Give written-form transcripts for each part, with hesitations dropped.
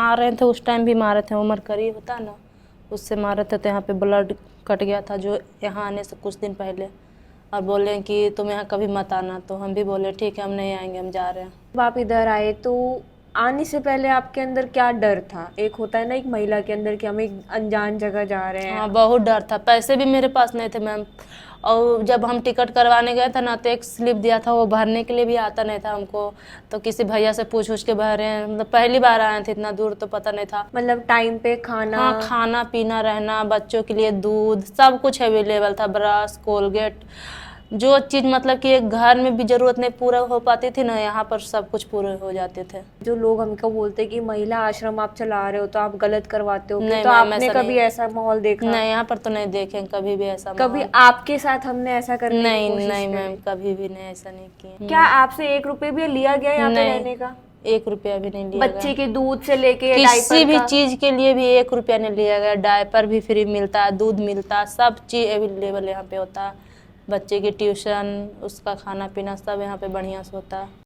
आ रहे थे उस टाइम भी मारे थे, उमर करी होता ना उससे मारे थे, तो यहाँ पे ब्लड कट गया था जो यहाँ आने से कुछ दिन पहले। और बोले कि तुम यहाँ कभी मत आना, तो हम भी बोले ठीक है हम नहीं आएंगे, हम जा रहे हैं। जब आप इधर आए तो आने से पहले आपके अंदर क्या डर था? एक होता है ना एक महिला के अंदर कि हम एक अनजान जगह जा रहे हैं। हाँ बहुत डर था, पैसे भी मेरे पास नहीं थे मैम। और जब हम टिकट करवाने गए थे ना तो एक स्लिप दिया था, वो भरने के लिए भी आता नहीं था हमको, तो किसी भैया से पूछ के भरे हैं। मतलब पहली बार आए थे, इतना दूर तो पता नहीं था। मतलब टाइम पे खाना? हाँ खाना पीना रहना, बच्चों के लिए दूध सब कुछ अवेलेबल था, ब्रश कोलगेट जो चीज़ मतलब कि एक घर में भी ज़रूरत नहीं पूरा हो पाती थी ना, यहाँ पर सब कुछ पूरे हो जाते थे। जो लोग हमको बोलते हैं कि महिला आश्रम आप चला रहे हो तो आप गलत करवाते हो, नहीं तो मैम, आपने ऐसा कभी नहीं। ऐसा माहौल देखा? नहीं यहाँ पर तो नहीं देखे कभी भी ऐसा कभी माहौल। आपके साथ हमने ऐसा करने की नहीं कोशिश नहीं करी? मैम, कभी भी नहीं, ऐसा नहीं किया। क्या आपसे 1 रुपए भी लिया गया यहाँ पे नहीं, रहने का? 1 रुपया भी नहीं लिया बच्चे गया। के दूध से लेके किसी डायपर भी का? चीज़ के लिए भी 1 रुपया नहीं लिया गया। डायपर भी फ्री मिलता है, दूध मिलता है, सब चीज़ अवेलेबल यहाँ पे होता है। बच्चे की ट्यूशन, उसका खाना पीना सब यहाँ पे बढ़िया से होता है।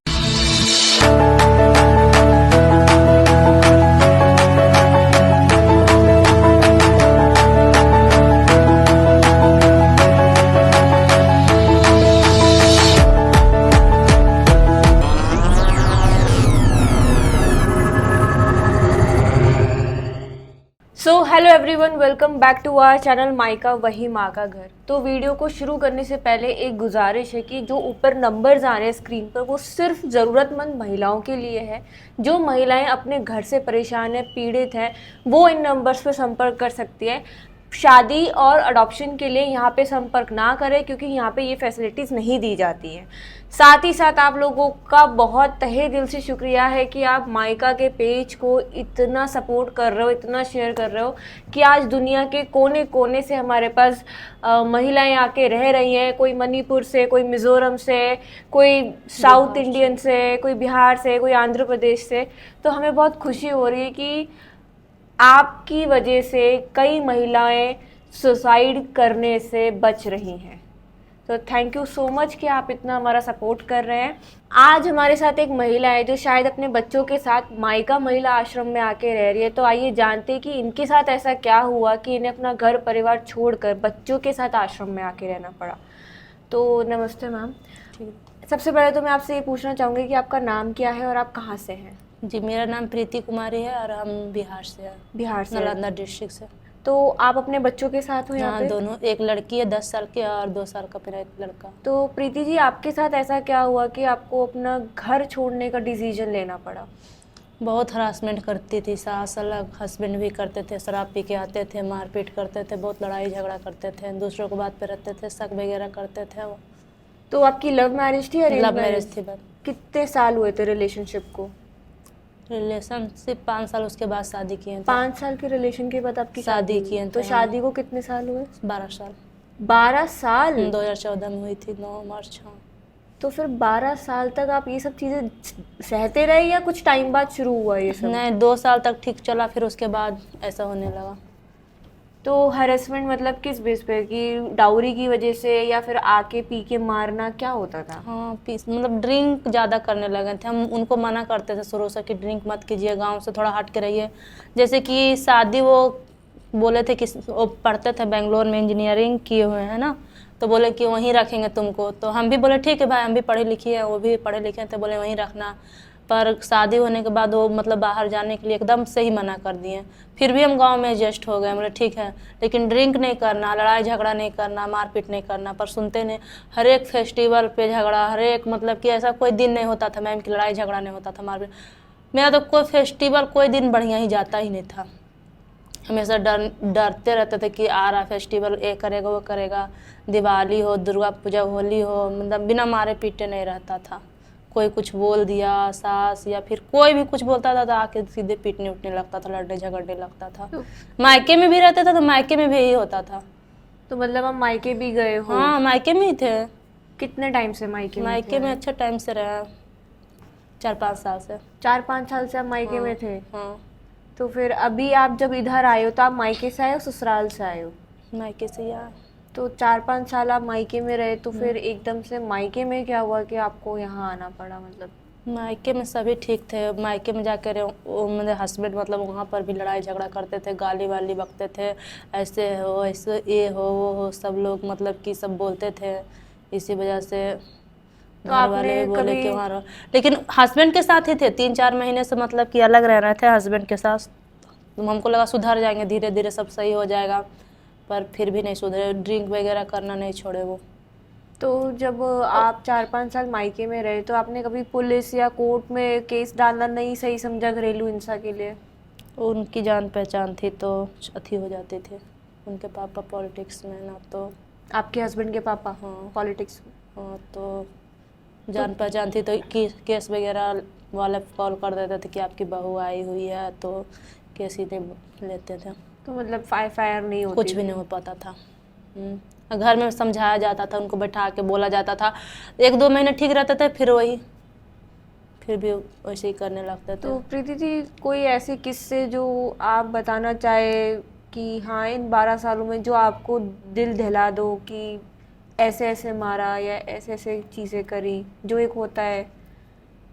So hello everyone, welcome back to our channel मायका वही माँ का घर। तो वीडियो को शुरू करने से पहले एक गुजारिश है कि जो ऊपर नंबर्स आ रहे हैं स्क्रीन पर वो सिर्फ ज़रूरतमंद महिलाओं के लिए है। जो महिलाएं अपने घर से परेशान है, पीड़ित हैं, वो इन नंबर्स पर संपर्क कर सकती है। शादी और अडॉप्शन के लिए यहाँ पे संपर्क ना करें क्योंकि यहाँ पे ये फैसिलिटीज़ नहीं दी जाती हैं। साथ ही साथ आप लोगों का बहुत तहे दिल से शुक्रिया है कि आप मायका के पेज को इतना सपोर्ट कर रहे हो, इतना शेयर कर रहे हो कि आज दुनिया के कोने कोने से हमारे पास महिलाएं आके रह रही हैं। कोई मणिपुर से, कोई मिज़ोरम से, कोई साउथ इंडियन से, कोई बिहार से, कोई आंध्र प्रदेश से। तो हमें बहुत खुशी हो रही है कि आपकी वजह से कई महिलाएं सुसाइड करने से बच रही हैं। तो थैंक यू सो मच कि आप इतना हमारा सपोर्ट कर रहे हैं। आज हमारे साथ एक महिला है जो शायद अपने बच्चों के साथ मायका महिला आश्रम में आके रह रही है। तो आइए जानते हैं कि इनके साथ ऐसा क्या हुआ कि इन्हें अपना घर परिवार छोड़कर बच्चों के साथ आश्रम में आके रहना पड़ा। तो नमस्ते मैम। सबसे पहले तो मैं आपसे ये पूछना चाहूँगी कि आपका नाम क्या है और आप कहाँ से हैं? जी मेरा नाम प्रीति कुमारी है और हम बिहार से हैं। बिहार से? नालंदा डिस्ट्रिक्ट से। तो आप अपने बच्चों के साथ हो यहाँ हाँ पे? दोनों, एक लड़की है 10 साल की और 2 साल का मेरा एक लड़का। तो प्रीति जी, आपके साथ ऐसा क्या हुआ कि आपको अपना घर छोड़ने का डिसीजन लेना पड़ा? बहुत हरासमेंट करती थी सास, अलग हस्बैंड भी करते थे, शराब पी के आते थे, मारपीट करते थे, बहुत लड़ाई झगड़ा करते थे, दूसरों को बात पे रहते थे, शक वगैरह करते थे। वो तो आपकी लव मैरिज थी, अरेंज लव मैरिज? मैरिज थी। बात कितने साल हुए थे रिलेशनशिप को? रिलेशनशिप 5 साल, उसके बाद शादी किए थे। 5 साल के रिलेशन के बाद आपकी शादी हुई? किए थे। तो शादी को कितने साल हुए? 12 साल। 12 साल? 2014 में हुई थी, 9 मार्च। हाँ। तो फिर 12 साल तक आप ये सब चीज़ें सहते रहे या कुछ टाइम बाद शुरू हुआ ये सब? नहीं, 2 साल तक ठीक चला, फिर उसके बाद ऐसा होने लगा। तो हरेसमेंट मतलब किस बेस पे, कि डाउरी की वजह से या फिर आके पी के मारना, क्या होता था? हाँ पीस मतलब ड्रिंक ज़्यादा करने लगे थे। हम उनको मना करते थे शुरू से कि ड्रिंक मत कीजिए, गांव से थोड़ा हट के रहिए। जैसे कि शादी, वो बोले थे कि वो पढ़ते थे बेंगलोर में, इंजीनियरिंग किए हुए हैं ना, तो बोले कि वहीं रखेंगे तुमको। तो हम भी बोले ठीक है भाई, हम भी पढ़े लिखे हैं, वो भी पढ़े लिखे हैं, तो बोले वहीं रखना। पर शादी होने के बाद वो मतलब बाहर जाने के लिए एकदम से ही मना कर दिए। फिर भी हम गांव में एडजस्ट हो गए, बोले ठीक है, लेकिन ड्रिंक नहीं करना, लड़ाई झगड़ा नहीं करना, मारपीट नहीं करना। पर सुनते नहीं, हर एक फेस्टिवल पे झगड़ा, हर एक मतलब कि ऐसा कोई दिन नहीं होता था मैम कि लड़ाई झगड़ा नहीं होता था, मारपीट। मेरा तो कोई फेस्टिवल कोई दिन बढ़िया ही जाता ही नहीं था। हमेशा डरते रहते थे कि आ रहा फेस्टिवल, ये करेगा वो करेगा। दिवाली हो, दुर्गा पूजा, होली हो, मतलब बिना मारे पीटे नहीं रहता था। कोई कुछ बोल दिया, सास या फिर कोई भी कुछ बोलता था तो आके सीधे पीटने उठने लगता था, लड़ने झगड़ने लगता था। मायके में भी रहते थे तो मायके में भी यही होता था। तो मतलब आप मायके भी गए हो? हाँ मायके में ही थे। कितने टाइम से मायके में मायके थे? में अच्छा टाइम से रहा, 4-5 साल से। 4-5 साल से आप मायके हाँ, में थे? हाँ। तो फिर अभी आप जब इधर आए हो तो आप मायके से आए हो, ससुराल से आए हो? मायके से यार। तो 4-5 साल आप मायके में रहे, तो फिर एकदम से मायके में क्या हुआ कि आपको यहाँ आना पड़ा? मतलब मायके में सभी ठीक थे। मायके में जाकर वो मेरे हस्बैंड मतलब वहाँ पर भी लड़ाई झगड़ा करते थे, गाली वाली बकते थे, ऐसे हो ऐसे ये हो वो हो, सब लोग मतलब कि सब बोलते थे। इसी वजह से तो घर वाले आपने भी बोले कभी कि वहाँ रहो, लेकिन हस्बैंड के साथ ही थे। 3-4 महीने से मतलब कि अलग रह रहे थे हस्बैंड के साथ। तो हमको लगा सुधर जाएंगे, धीरे धीरे सब सही हो जाएगा, पर फिर भी नहीं सुधरे। ड्रिंक वगैरह करना नहीं छोड़े वो। तो जब आप 4-5 साल मायके में रहे तो आपने कभी पुलिस या कोर्ट में केस डालना नहीं सही समझा घरेलू हिंसा के लिए? उनकी जान पहचान थी तो अथी हो जाते थे। उनके पापा पॉलिटिक्स में ना, तो आपके हस्बैंड के पापा हाँ पॉलिटिक्स में? हाँ, तो जान पहचान थी तो केस वगैरह वाले कॉल कर देते थे कि आपकी बहू आई हुई है, तो केस ही नहीं लेते थे। तो मतलब फायर नहीं होती कुछ भी थी? नहीं हो पाता था। घर में समझाया जाता था, उनको बैठा के बोला जाता था। 1-2 महीने ठीक रहते थे, फिर भी वैसे ही करने लगते थे। तो प्रीति जी, कोई ऐसे किस्से जो आप बताना चाहे कि हाँ इन 12 सालों में जो आपको दिल दहला दो कि ऐसे ऐसे मारा या ऐसे ऐसे चीज़ें करी, जो एक होता है,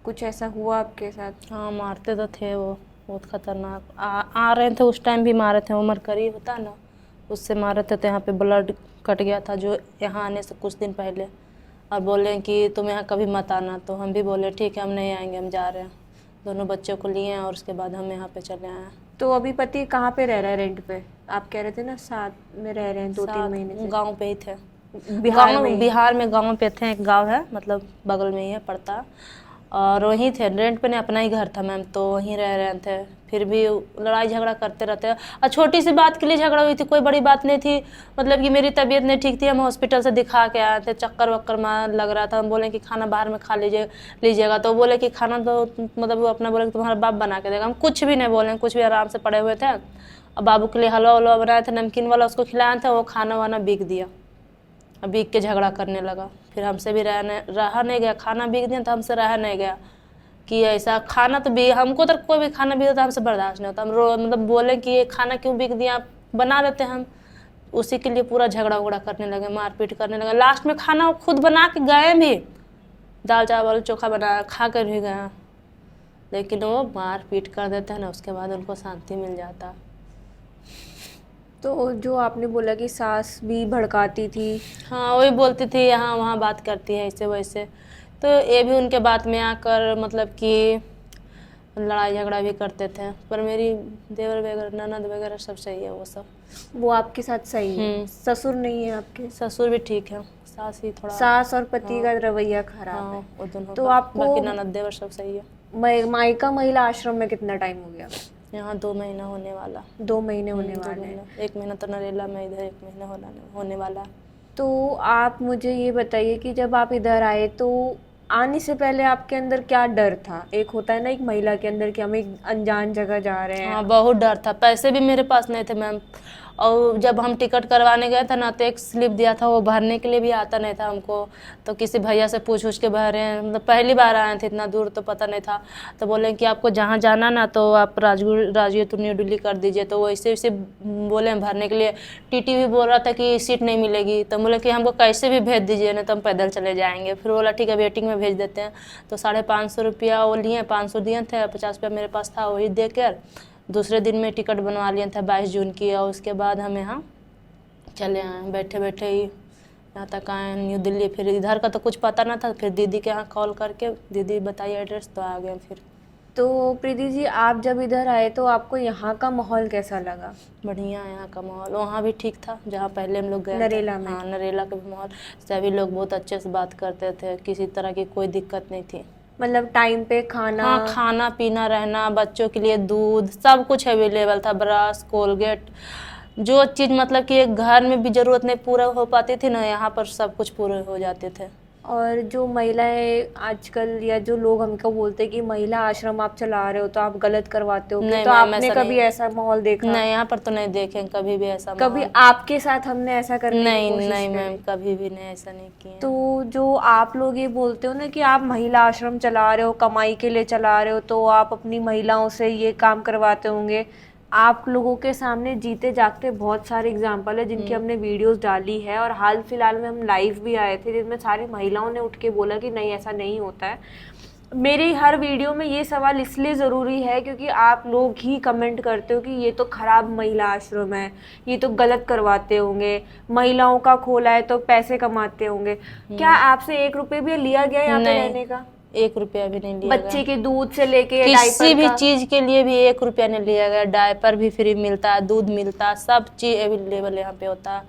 कुछ ऐसा हुआ आपके साथ? हाँ, मारते तो थे वो, बहुत खतरनाक। आ रहे थे उस टाइम भी मारे थे। वो मरकरी होता है ना, उससे मारे थे, तो यहाँ पे ब्लड कट गया था जो यहाँ आने से कुछ दिन पहले। और बोले कि तुम यहाँ कभी मत आना, तो हम भी बोले ठीक है हम नहीं आएंगे, हम जा रहे हैं। दोनों बच्चों को लिए हैं और उसके बाद हम यहाँ पे चले आए हैं। तो अभी पति कहाँ पे रह रहा है रेंट पे? आप कह रहे थे ना साथ में रह रहे हैं 2-3 महीने से। गाँव पे ही थे। बिहार में ही? बिहार में गाँव पे थे। एक गाँव है मतलब बगल में ही है, पड़ता। और वहीं थे, रेंट पे नहीं, अपना ही घर था मैम, तो वहीं रह रहे थे। फिर भी लड़ाई झगड़ा करते रहते हैं। और छोटी सी बात के लिए झगड़ा हुई थी, कोई बड़ी बात नहीं थी। मतलब कि मेरी तबीयत नहीं ठीक थी, हम हॉस्पिटल से दिखा के आए थे, चक्कर वक्कर मार लग रहा था। हम बोले कि खाना बाहर में खा लीजिएगा, तो बोले कि खाना तो मतलब वो अपना बोले कि तुम्हारा बाप बना के देगा। हम कुछ भी नहीं बोले, कुछ भी, आराम से पड़े हुए थे। और बाबू के लिए हलवा वलवा बनाए थे, नमकीन वाला, उसको खिलाया था। वो खाना वाना बिक दिया, अब बिक के झगड़ा करने लगा। फिर हमसे भी रहा नहीं गया, खाना बिक दिया तो हमसे रहा नहीं गया कि ऐसा खाना तो भी हमको तो कोई भी खाना बिक होता हमसे बर्दाश्त नहीं होता। हम मतलब बोले कि ये खाना क्यों बिक दिया, बना देते हम। उसी के लिए पूरा झगड़ा उगड़ा करने लगे, मारपीट करने लगे। लास्ट में खाना खुद बना के गए भी, दाल चावल चोखा बना खा कर भी गया, लेकिन वो मारपीट कर देते हैं ना, उसके बाद उनको शांति मिल जाता। तो जो आपने बोला कि सास भी भड़काती थी, हाँ, वही बोलती थी यहाँ वहाँ बात करती है ऐसे वैसे, तो ये भी उनके बात में आकर मतलब कि लड़ाई झगड़ा भी करते थे। पर मेरी देवर वगैरह ननद वगैरह सब सही है, वो सब। वो आपके साथ सही है? ससुर नहीं है आपके? ससुर भी ठीक है, सास ही थोड़ा। सास और पति का रवैया खराब हाँ, है? वो दोनों तो का। आपको बाकी ननद देवर सब सही है। मायका महिला आश्रम में कितना टाइम हो गया? यहाँ 2 महीना होने वाला। 2 महीने होने 2 वाले हैं। महीना, 1 महीना तो नरेला में, इधर 1 महीना होने वाला। तो आप मुझे ये बताइए कि जब आप इधर आए तो आने से पहले आपके अंदर क्या डर था? एक होता है ना एक महिला के अंदर कि हम एक अनजान जगह जा रहे हैं। हाँ, बहुत डर था। पैसे भी मेरे पास नहीं थे मैम। और जब हम टिकट करवाने गए थे ना, तो एक स्लिप दिया था, वो भरने के लिए भी आता नहीं था हमको। तो किसी भैया से पूछ के भरे हैं, मतलब पहली बार आए थे, इतना दूर तो पता नहीं था। तो बोले कि आपको जहाँ जाना ना, तो आप राजगीर टू न्यू दिल्ली कर दीजिए। तो वैसे वैसे बोले भरने के लिए। टीटी भी बोल रहा था कि सीट नहीं मिलेगी, तो बोले कि हमको कैसे भी भेज दीजिए, नहीं तो हम पैदल चले जाएंगे। फिर बोला ठीक है वेटिंग में भेज देते हैं। तो 550 रुपया वो लिए, 500 दिए थे, 50 रुपया मेरे पास था, वही दे कर दूसरे दिन में टिकट बनवा लिया था 22 जून की। और उसके बाद हम यहाँ चले आए, बैठे बैठे ही यहाँ तक आए न्यू दिल्ली। फिर इधर का तो कुछ पता ना था, फिर दीदी के यहाँ कॉल करके दीदी बताई एड्रेस, तो आ गए फिर। तो प्रीति जी, आप जब इधर आए तो आपको यहाँ का माहौल कैसा लगा? बढ़िया है यहाँ का माहौल। वहाँ भी ठीक था जहाँ पहले हम लोग गए थे। नरेला में? हाँ, नरेला का भी माहौल, सभी लोग बहुत अच्छे से बात करते थे, किसी तरह की कोई दिक्कत नहीं थी। मतलब टाइम पे खाना? हाँ, खाना पीना, रहना, बच्चों के लिए दूध, सब कुछ अवेलेबल था। ब्रश, कोलगेट, जो चीज़ मतलब कि एक घर में भी ज़रूरत नहीं पूरा हो पाती थी ना, यहाँ पर सब कुछ पूरे हो जाते थे। और जो महिलाएं आजकल या जो लोग हमको बोलते हैं कि महिला आश्रम आप चला रहे हो तो आप गलत करवाते हो, नहीं तो मैम, आपने ऐसा कभी नहीं। ऐसा माहौल देखा? नहीं, यहाँ पर तो नहीं देखे कभी भी ऐसा कभी माहौल। आपके साथ हमने ऐसा करने की नहीं कोशिश नहीं करी? मैम, कभी भी नहीं, ऐसा नहीं किया। तो जो आप लोग ये बोलते हो ना कि आप महिला आश्रम चला रहे हो, कमाई के लिए चला रहे हो, तो आप अपनी महिलाओं से ये काम करवाते होंगे। आप लोगों के सामने जीते जागते बहुत सारे एग्जाम्पल है जिनकी हमने वीडियोस डाली है, और हाल फिलहाल में हम लाइव भी आए थे जिसमें सारी महिलाओं ने उठ के बोला कि नहीं ऐसा नहीं होता है। मेरी हर वीडियो में ये सवाल इसलिए ज़रूरी है क्योंकि आप लोग ही कमेंट करते हो कि ये तो खराब महिला आश्रम है, ये तो गलत करवाते होंगे, महिलाओं का खोला है तो पैसे कमाते होंगे। क्या आपसे 1 रुपये भी लिया गया यहाँ पे नहीं, रहने का? 1 रुपया भी नहीं लिया बच्चे गया। के दूध से लेके किसी डायपर भी का? चीज के लिए भी 1 रुपया नहीं लिया गया। डायपर भी फ्री मिलता है, दूध मिलता है, सब चीज अवेलेबल यहाँ पे होता है।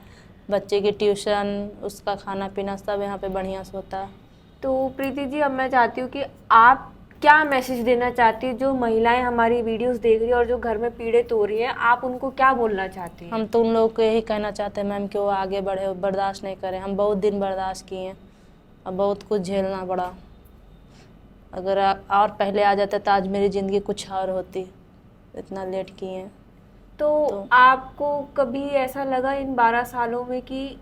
बच्चे की ट्यूशन, उसका खाना पीना सब यहाँ पे बढ़िया से होता है। तो प्रीति जी, अब मैं चाहती हूँ कि आप क्या मैसेज देना चाहती है जो महिलाएं हमारी वीडियोस देख रही है और जो घर में पीड़ित हो रही हैं, आप उनको क्या बोलना चाहती हैं? हम तो उन लोगों को यही कहना चाहते हैं मैम कि वो आगे बढ़े, बर्दाश्त नहीं करें। हम बहुत दिन बर्दाश्त किए हैं, अब बहुत कुछ झेलना पड़ा। अगर और पहले आ जाते तो आज मेरी ज़िंदगी कुछ और होती। इतना लेट किए हैं। तो आपको कभी ऐसा लगा इन 12 सालों में कि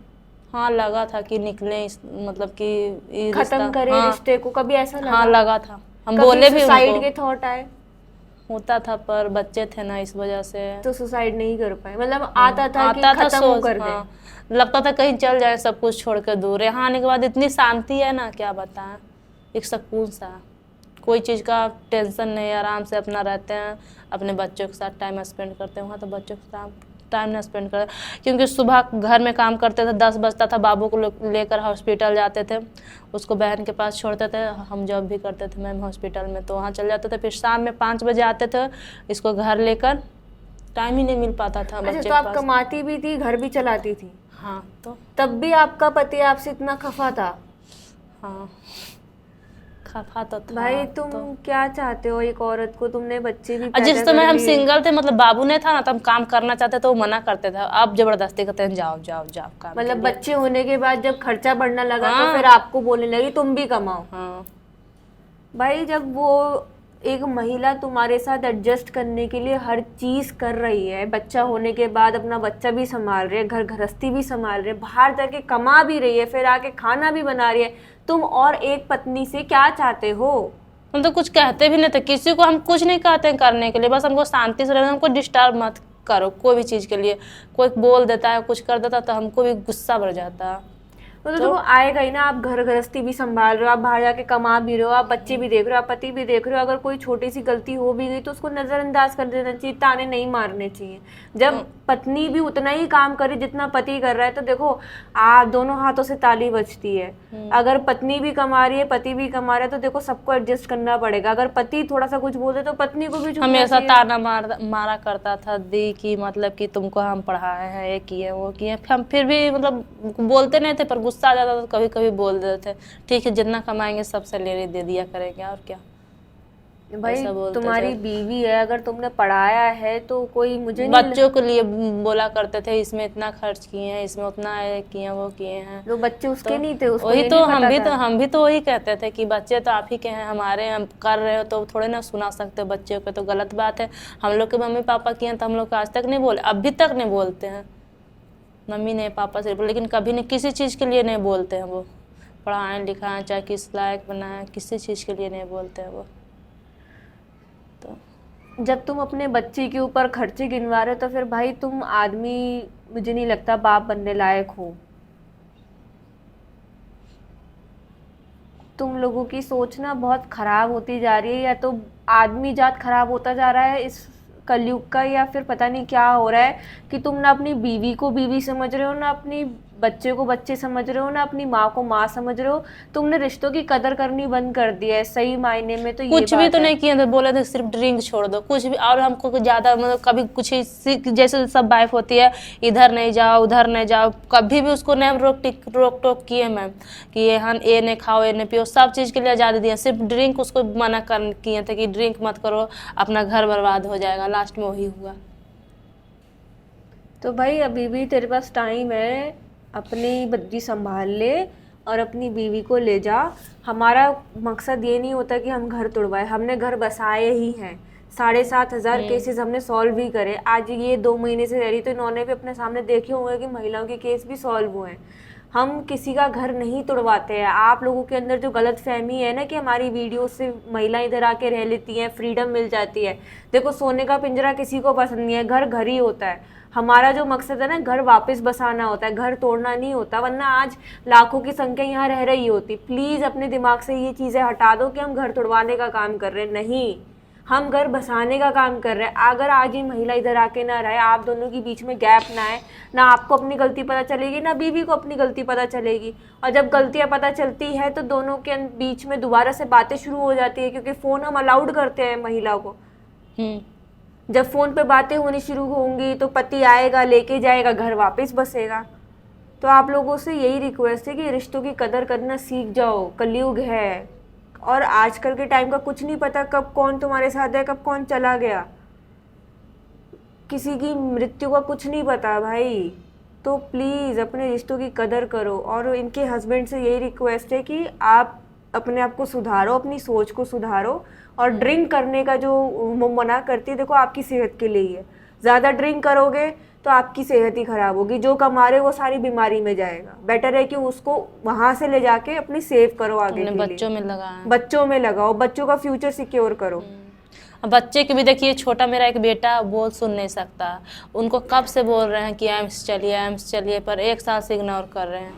हाँ, लगा था कि निकले मतलब कि ये खत्म करें हाँ, रिश्ते को? कभी ऐसा लगा? हाँ लगा था। हम कभी बोले भी सुसाइड उनको। के थॉट आए? होता था पर बच्चे थे ना, इस वजह से तो सुसाइड नहीं कर पाए? मतलब आता था कि आता था खत्म कर दे? हाँ, लगता था कहीं चल जाए, सब कुछ छोड़ कर दूर। यहाँ आने के बाद इतनी शांति है ना, क्या बताएं, एक सुकून सा। कोई चीज़ का टेंशन नहीं, आराम से अपना रहते हैं, अपने बच्चों के साथ टाइम स्पेंड करते हैं। वहाँ तो बच्चों के साथ टाइम ना स्पेंड कर, क्योंकि सुबह घर में काम करते थे, 10 बजता था, बाबू को लेकर हॉस्पिटल जाते थे, उसको बहन के पास छोड़ते थे। हम जॉब भी करते थे मैम हॉस्पिटल में, तो वहाँ चल जाते थे। फिर शाम में 5 बजे आते थे, इसको घर लेकर। टाइम ही नहीं मिल पाता था अच्छा, बच्चे तो के आप पास। कमाती भी थी, घर भी चलाती थी? हाँ, तो तब भी आपका पति आपसे इतना खफा था? हाँ, खफा तो था। भाई तुम तो क्या चाहते हो एक औरत को? तुमने बच्चे भी जिस पैदा समय कर हम लिए। सिंगल थे, मतलब बाबू ने था ना, तो हम काम करना चाहते तो वो मना करते थे। अब जबरदस्ती करते हैं, जाओ जाओ जाओ काम के मतलब लिए। बच्चे होने के बाद जब खर्चा बढ़ने लगा तो हाँ। फिर आपको बोलने लगी तुम भी कमाओ? हाँ, भाई जब वो एक महिला तुम्हारे साथ एडजस्ट करने के लिए हर चीज कर रही है, बच्चा होने के बाद अपना बच्चा भी संभाल रही है, घर गृहस्थी भी संभाल रही है, बाहर जाके कमा भी रही है, फिर आके खाना भी बना रही है, तुम और एक पत्नी से क्या चाहते हो? हम तो कुछ कहते भी नहीं थे किसी को। हम कुछ नहीं कहते हैं करने के लिए, बस हमको शांति से रहना, हमको डिस्टर्ब मत करो कोई भी चीज़ के लिए। कोई बोल देता है, कुछ कर देता तो हमको भी गुस्सा बढ़ जाता है। तो देखो आएगा ही ना। आप घर गृहस्थी भी संभाल रहे हो, आप बाहर जाके कमा भी रहे हो, आप बच्चे भी देख रहे हो, आप पति भी देख रहे हो। अगर कोई छोटी सी गलती हो भी गई तो उसको नजरअंदाज कर देना चाहिए, ताने नहीं मारने चाहिए। जब पत्नी भी उतना ही काम करे जितना पति कर रहा है तो देखो आप दोनों हाथों से ताली बजती है। अगर पत्नी भी कमा रही है, पति भी कमा रहा है, तो देखो सबको एडजस्ट करना पड़ेगा। अगर पति थोड़ा सा कुछ बोल दे तो पत्नी को भी झुकना हमेशा चाहिए। ताना मारा करता था दी कि मतलब कि तुमको हम पढ़ाए हैं, ये किए वो किए। हम फिर भी मतलब बोलते नहीं थे, पर गुस्सा आ जाता था तो कभी कभी बोल देते थे, ठीक है जितना कमाएंगे सबसे ले दे दिया करेंगे, और क्या। भाई ऐसा बोलते तुम्हारी थे। बीवी है, अगर तुमने पढ़ाया है तो कोई मुझे नहीं बच्चों के लिए बोला करते थे, इसमें इतना खर्च किए हैं, इसमें उतना किए वो किए हैं। जो बच्चे उसके नहीं थे, उसको वही ये तो नहीं पता था। हम भी तो वही कहते थे कि बच्चे तो आप ही के हैं, हमारे हम कर रहे हो तो थोड़े ना सुना सकते हो बच्चों को, तो गलत बात है। हम लोग के मम्मी पापा किए हैं तो हम लोग आज तक नहीं बोले, अभी तक नहीं बोलते हैं मम्मी ने पापा से, लेकिन कभी नहीं किसी चीज़ के लिए नहीं बोलते हैं। वो पढ़ाएं लिखाएं, चाहे किस लायक बनाएं, किसी चीज़ के लिए नहीं बोलते हैं वो। तो जब तुम अपने बच्चे के ऊपर खर्चे गिनवा रहे हो तो फिर भाई तुम आदमी मुझे नहीं लगता बाप बनने लायक हो। तुम लोगों की सोच ना बहुत खराब होती जा रही है, या तो आदमी जात खराब होता जा रहा है इस कलयुग का, या फिर पता नहीं क्या हो रहा है कि तुम ना अपनी बीवी को बीवी समझ रहे हो, ना अपनी बच्चे को बच्चे समझ रहे हो, ना अपनी माँ को माँ समझ रहे हो। तुमने रिश्तों की कदर करनी बंद कर दी है सही मायने में। तो ये कुछ भी बात तो है। नहीं किए थे, बोले थे सिर्फ ड्रिंक छोड़ दो, कुछ भी। और हमको कुछ ज़्यादा मतलब कभी कुछ जैसे सब वाइफ होती है, इधर नहीं जाओ उधर नहीं जाओ, कभी भी उसको नहीं रोक टोक किए मैम कि ये नहीं खाओ ये नहीं पियो, सब चीज़ के लिए आज़ादी दिए। सिर्फ ड्रिंक उसको मना कर किए थे कि ड्रिंक मत करो, अपना घर बर्बाद हो जाएगा। लास्ट में वही हुआ। तो भाई अभी भी तेरे पास टाइम है, अपनी बच्ची संभाल ले और अपनी बीवी को ले जा। हमारा मकसद ये नहीं होता कि हम घर तोड़वाए, हमने घर बसाए ही हैं। 7,500 केसेस हमने सॉल्व भी करे। आज ये 2 महीने से रह रही तो इन्होंने भी अपने सामने देखे होंगे कि महिलाओं के केस भी सॉल्व हुए हैं। हम किसी का घर नहीं तोड़वाते हैं। आप लोगों के अंदर जो गलत फहमी है ना कि हमारी वीडियो से महिलाएं इधर आके रह लेती हैं, फ्रीडम मिल जाती है। देखो, सोने का पिंजरा किसी को पसंद नहीं है, घर घर ही होता है। हमारा जो मकसद है ना, घर वापस बसाना होता है, घर तोड़ना नहीं होता, वरना आज लाखों की संख्या यहाँ रह रही होती। प्लीज़ अपने दिमाग से ये चीज़ें हटा दो कि हम घर तोड़वाने का काम कर रहे हैं। नहीं, हम घर बसाने का काम कर रहे हैं। अगर आज ये महिला इधर आके ना रहे, आप दोनों के बीच में गैप ना आए, ना आपको अपनी गलती पता चलेगी, ना बीवी को अपनी गलती पता चलेगी। और जब गलतियां पता चलती है तो दोनों के बीच में दोबारा से बातें शुरू हो जाती है, क्योंकि फ़ोन हम अलाउड करते हैं महिला को। जब फ़ोन पे बातें होनी शुरू होंगी तो पति आएगा, लेके जाएगा, घर वापस बसेगा। तो आप लोगों से यही रिक्वेस्ट है कि रिश्तों की कदर करना सीख जाओ। कलयुग है और आजकल के टाइम का कुछ नहीं पता, कब कौन तुम्हारे साथ है, कब कौन चला गया। किसी की मृत्यु का कुछ नहीं पता भाई। तो प्लीज़ अपने रिश्तों की कदर करो। और इनके हस्बैंड से यही रिक्वेस्ट है कि आप अपने आप को सुधारो, अपनी सोच को सुधारो। और ड्रिंक करने का जो वो मना करती है, देखो आपकी सेहत के लिए ही है। ज़्यादा ड्रिंक करोगे तो आपकी सेहत ही ख़राब होगी। जो कमा रहे वो सारी बीमारी में जाएगा। बेटर है कि उसको वहाँ से ले जाके अपनी सेव करो, आगे के लिए बच्चों में लगाएं, बच्चों में लगाओ, बच्चों का फ्यूचर सिक्योर करो। अब बच्चे की भी देखिए, छोटा मेरा एक बेटा बोल सुन नहीं सकता। उनको कब से बोल रहे हैं कि एम्स चलिए, पर 1 साल से इग्नोर कर रहे हैं।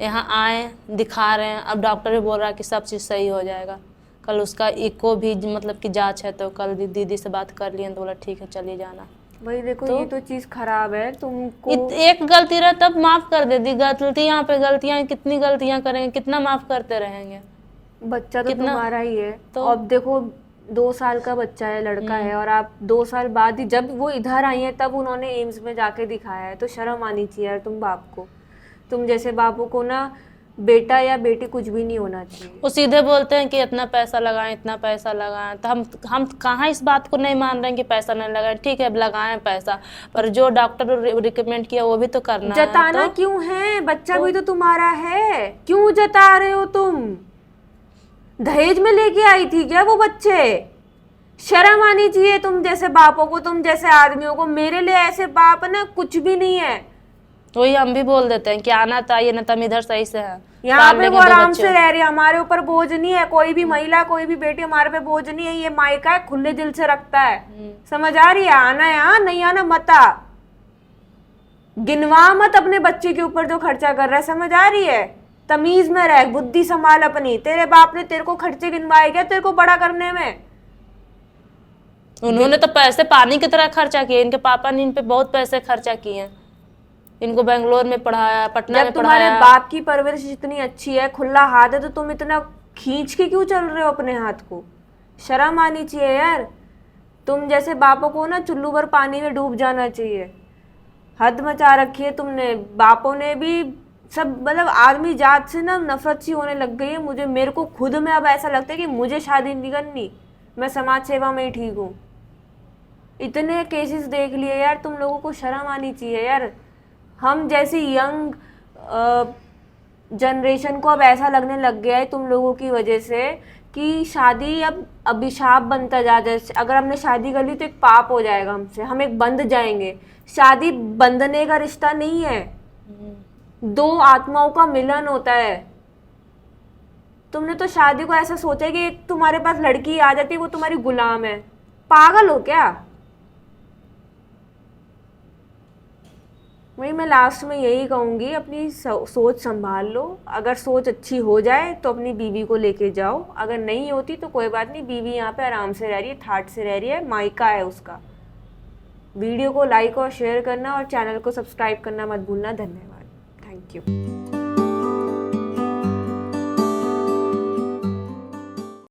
यहाँ आए, दिखा रहे हैं, अब डॉक्टर भी बोल रहा है कि सब चीज़ सही हो जाएगा। कल उसका इको भी मतलब कि जांच है, तो कल दीदी से बात कर लिए तो बोला ठीक है चलिए जाना। भाई देखो, ये तो चीज़ खराब है। तुमको एक गलती रहा तब माफ़ कर देती, गलती यहाँ पे गलतियाँ, कितनी गलतियाँ करेंगे, कितना माफ़ करते रहेंगे। बच्चा तो तुम्हारा ही है। तो अब देखो, 2 साल का बच्चा है, लड़का है, और आप 2 साल बाद ही जब वो इधर आई है तब उन्होंने एम्स में जाके दिखाया है। तो शर्म आनी चाहिए यार तुम बाप को। तुम जैसे बापों को ना बेटा या बेटी कुछ भी नहीं होना चाहिए। वो सीधे बोलते हैं कि इतना पैसा लगाएं, तो हम कहाँ इस बात को नहीं मान रहे हैं कि पैसा नहीं लगाएं। ठीक है, अब लगाएं पैसा, पर जो डॉक्टर रिकमेंड किया वो भी तो करना है। जताना क्यों है? बच्चा भी तो तुम्हारा है, क्यों जता रहे हो तुम? दहेज में लेके आई थी क्या वो बच्चे? शर्म आनी चाहिए तुम जैसे बापों को, तुम जैसे आदमियों को। मेरे लिए ऐसे बाप ना कुछ भी नहीं है। वही हम भी बोल देते हैं कि आना चाहिए ना, तुम इधर सही से है। यहाँ पे वो आराम से रह रही है, हमारे ऊपर बोझ नहीं है। कोई भी महिला, कोई भी बेटी हमारे पे बोझ नहीं है। ये मायका है, खुले दिल से रखता है। समझ आ रही है? आना है यहाँ, नहीं आना मत आ। गिनवा मत अपने बच्चे के ऊपर जो खर्चा कर रहा है। समझ आ रही है? तमीज में रह, बुद्धि संभाल अपनी। तेरे बाप ने तेरे को खर्चे गिनवाए क्या तेरे को बड़ा करने में? उन्होंने तो पैसे पानी की तरह खर्चा किए। इनके पापा ने इन पे बहुत पैसे खर्चा किए हैं। इनको बेंगलोर में पढ़ाया, पटना में तुम्हारे बाप की परवरिश इतनी अच्छी है, खुला हाथ है, तो तुम इतना खींच के क्यों चल रहे हो अपने हाथ को? शर्म आनी चाहिए यार। तुम जैसे बापों को ना चुल्लू भर पानी में डूब जाना चाहिए। हद मचा रखी है तुमने। बापों ने भी सब, मतलब आदमी जात से ना नफरत सी होने लग गई है। मेरे को खुद में अब ऐसा लगता है कि मुझे शादी नहीं करनी, मैं समाज सेवा में ही ठीक हूँ। इतने केसेस देख लिए यार, तुम लोगों को शर्म आनी चाहिए यार। हम जैसी यंग जनरेशन को अब ऐसा लगने लग गया है तुम लोगों की वजह से कि शादी अब अभिशाप बनता जा रहा है। अगर हमने शादी कर ली तो एक पाप हो जाएगा हमसे, हम एक बंध जाएंगे। शादी बंधने का रिश्ता नहीं है, 2 आत्माओं का मिलन होता है। तुमने तो शादी को ऐसा सोचा कि एक तुम्हारे पास लड़की आ जाती है, वो तुम्हारी गुलाम है। पागल हो क्या? वही मैं लास्ट में यही कहूँगी, अपनी सोच संभाल लो। अगर सोच अच्छी हो जाए तो अपनी बीवी को लेके जाओ, अगर नहीं होती तो कोई बात नहीं। बीवी यहाँ पे आराम से रह रही है, ठाट से रह रही है, मायका है उसका। वीडियो को लाइक और शेयर करना और चैनल को सब्सक्राइब करना मत भूलना। धन्यवाद। Thank you.